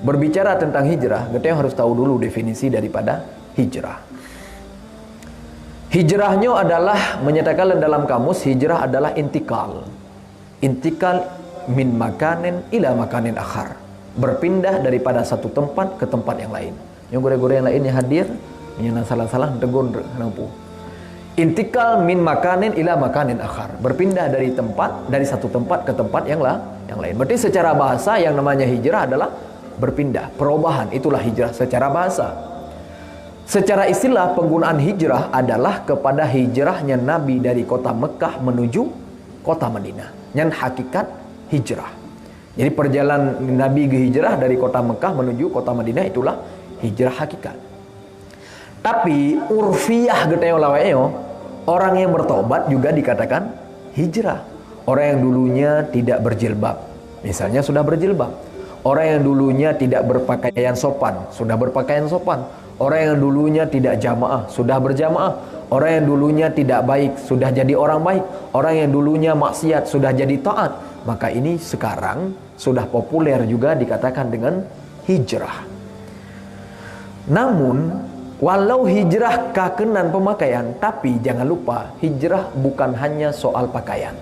berbicara tentang hijrah, kita harus tahu dulu definisi daripada hijrah. Hijrahnya adalah, menyatakan dalam kamus, hijrah adalah intikal. Intikal min makanin ila makanin akhar. Berpindah daripada satu tempat ke tempat yang lain. Yang gure-gure yang lain yang hadir, yang salah-salah tegun nampu. Intikal min makanin ila makanin akhar. Berpindah dari satu tempat ke tempat yang lain. Berarti secara bahasa yang namanya hijrah adalah berpindah, perubahan. Itulah hijrah secara bahasa. Secara istilah penggunaan hijrah adalah kepada hijrahnya Nabi dari kota Mekah menuju kota Madinah. Yang hakikat hijrah. Jadi perjalanan Nabi ke hijrah dari kota Mekah menuju kota Madinah itulah hijrah hakikat. Tapi urfiyah geteo laweo, orang yang bertobat juga dikatakan hijrah. Orang yang dulunya tidak berjilbab, misalnya sudah berjilbab. Orang yang dulunya tidak berpakaian sopan, sudah berpakaian sopan. Orang yang dulunya tidak jamaah, sudah berjamaah. Orang yang dulunya tidak baik, sudah jadi orang baik. Orang yang dulunya maksiat, sudah jadi taat. Maka ini sekarang sudah populer juga dikatakan dengan hijrah. Namun, walau hijrah kakenan pemakaian, tapi jangan lupa, hijrah bukan hanya soal pakaian.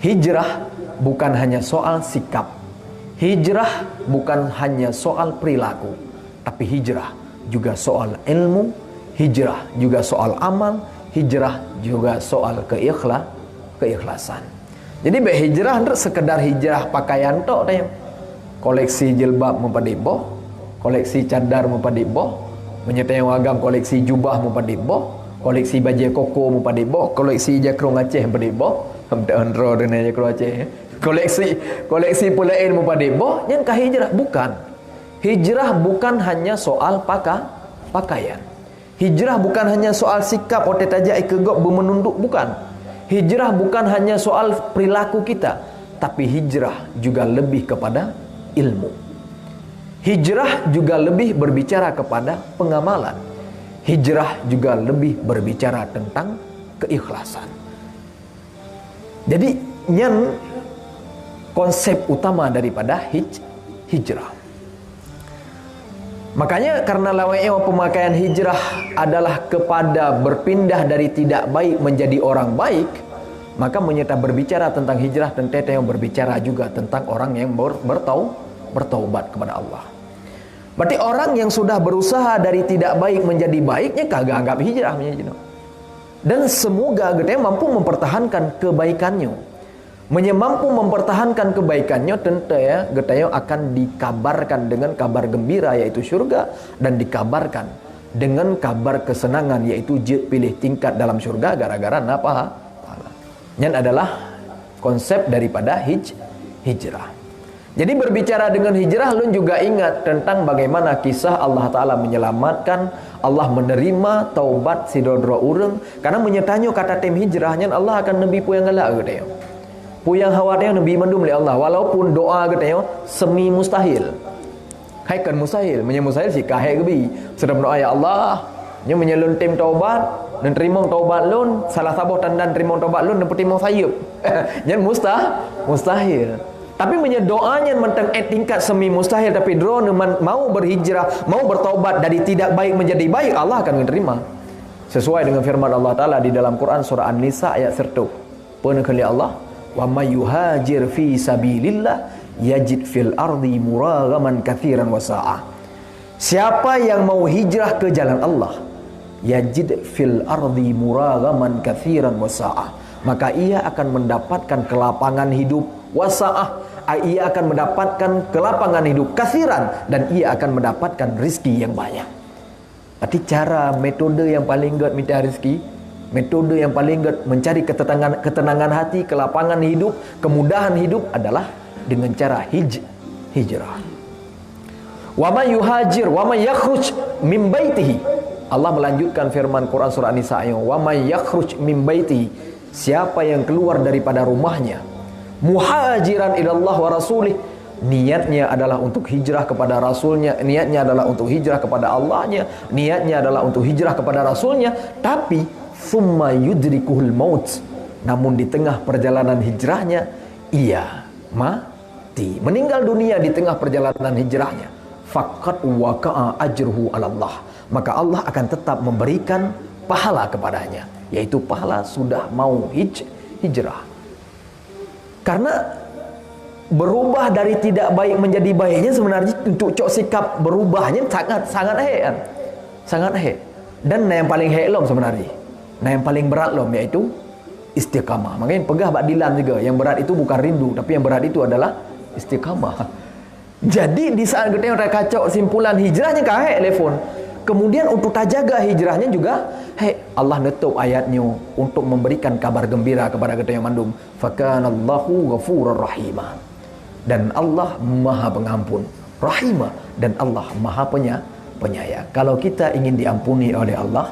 Hijrah bukan hanya soal sikap. Hijrah bukan hanya soal perilaku. Tapi hijrah juga soal ilmu, hijrah juga soal amal, hijrah juga soal keikhlasan. Jadi hijrah tidak sekedar hijrah pakaian tok deh. Koleksi jilbab mempadibah, koleksi cadar mempadibah, menyertai wagam koleksi jubah mempadibah, koleksi baju koko mempadibah, koleksi jakrong Aceh mempadibah, hamdro dengan jakrong Aceh. Koleksi pulain mempadibah, yang kah hijrah bukan. Hijrah bukan hanya soal pakaian. Hijrah bukan hanya soal sikap otet aja ikegok bermenunduk, bukan. Hijrah bukan hanya soal perilaku kita, tapi hijrah juga lebih kepada ilmu. Hijrah juga lebih berbicara kepada pengamalan. Hijrah juga lebih berbicara tentang keikhlasan. Jadi nyen konsep utama daripada hijrah. Makanya karena lawainya pemakaian hijrah adalah kepada berpindah dari tidak baik menjadi orang baik, maka menyerta berbicara tentang hijrah dan teteh yang berbicara juga tentang orang yang bertaubat kepada Allah. Berarti orang yang sudah berusaha dari tidak baik menjadi baiknya kagak anggap hijrah. Dan semoga kita mampu mempertahankan kebaikannya. Mampu mempertahankan kebaikannya, tentu ya getanya akan dikabarkan dengan kabar gembira yaitu surga, dan dikabarkan dengan kabar kesenangan yaitu pilih tingkat dalam surga gara-gara napa. Yang adalah konsep daripada hijrah. Jadi berbicara dengan hijrah, lu juga ingat tentang bagaimana kisah Allah Ta'ala menyelamatkan, Allah menerima taubat si dodro ureng, karena menyertanya kata tim hijrahnya Allah akan nabi puyang galak getanya. Puyang khawatir Nabi mandum oleh Allah, walaupun doa katanya semi mustahil. Hai kan mustahil, mustahil sih kahai gebi. Sedang doa ya Allah, nya menyelun tim taubat dan terima taubat lun, salah sabah tandan terima taubat lun dan terima sayup. Nya mustahil. Tapi doanya mentang tingkat semi mustahil, tapi drone mau berhijrah, mau bertaubat dari tidak baik menjadi baik, Allah akan menerima. Sesuai dengan firman Allah Ta'ala di dalam Quran surah An-Nisa ayat 1. Pernah kali Allah, wa may yuhajir fi sabilillah yajid fil ardi muragaman katsiran wa sa'ah. Siapa yang mau hijrah ke jalan Allah, yajid fil ardi muragaman katsiran wa sa'ah, maka ia akan mendapatkan kelapangan hidup, wa sa'ah, ia akan mendapatkan kelapangan hidup katsiran, dan ia akan mendapatkan rizki yang banyak. Berarti cara metode yang paling good minta rizki, metode yang paling mencari ketenangan hati, kelapangan hidup, kemudahan hidup adalah dengan cara hijrah. Wa may yuhajir wa may yakhruj min baitihi. Allah melanjutkan firman Quran surah An-Nisa ayat wa may yakhruj min baitihi. Siapa yang keluar daripada rumahnya muhajiran ilallah wa rasulih, niatnya adalah untuk hijrah kepada Rasulnya, niatnya adalah untuk hijrah kepada Allahnya, niatnya adalah untuk hijrah kepada Rasulnya, tapi summa yudrikuhul maut, namun di tengah perjalanan hijrahnya ia mati, meninggal dunia di tengah perjalanan hijrahnya, faqad waqa'a ajruhu 'ala Allah, maka Allah akan tetap memberikan pahala kepadanya, yaitu pahala sudah mau hijrah. Karena berubah dari tidak baik menjadi baiknya sebenarnya untuk cok sikap berubahnya sangat head kan? Sangat head. Dan yang paling head lom sebenarnya, yang paling berat lom yaitu istiqamah. Makanya pegah Pak Dilan juga, yang berat itu bukan rindu, tapi yang berat itu adalah istiqamah. Jadi di saat kita orang kacau simpulan hijrahnya kahek telefon. Kemudian untuk terjaga hijrahnya juga, Allah nutup ayatnya untuk memberikan kabar gembira kepada kita yang mandum. Fakanallahu ghafurur rahimah. Dan Allah Maha Pengampun, Rahimah, dan Allah Maha Penyayang. Kalau kita ingin diampuni oleh Allah,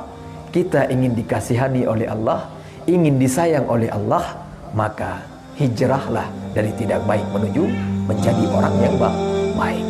kita ingin dikasihani oleh Allah, ingin disayang oleh Allah, maka hijrahlah dari tidak baik menuju menjadi orang yang baik.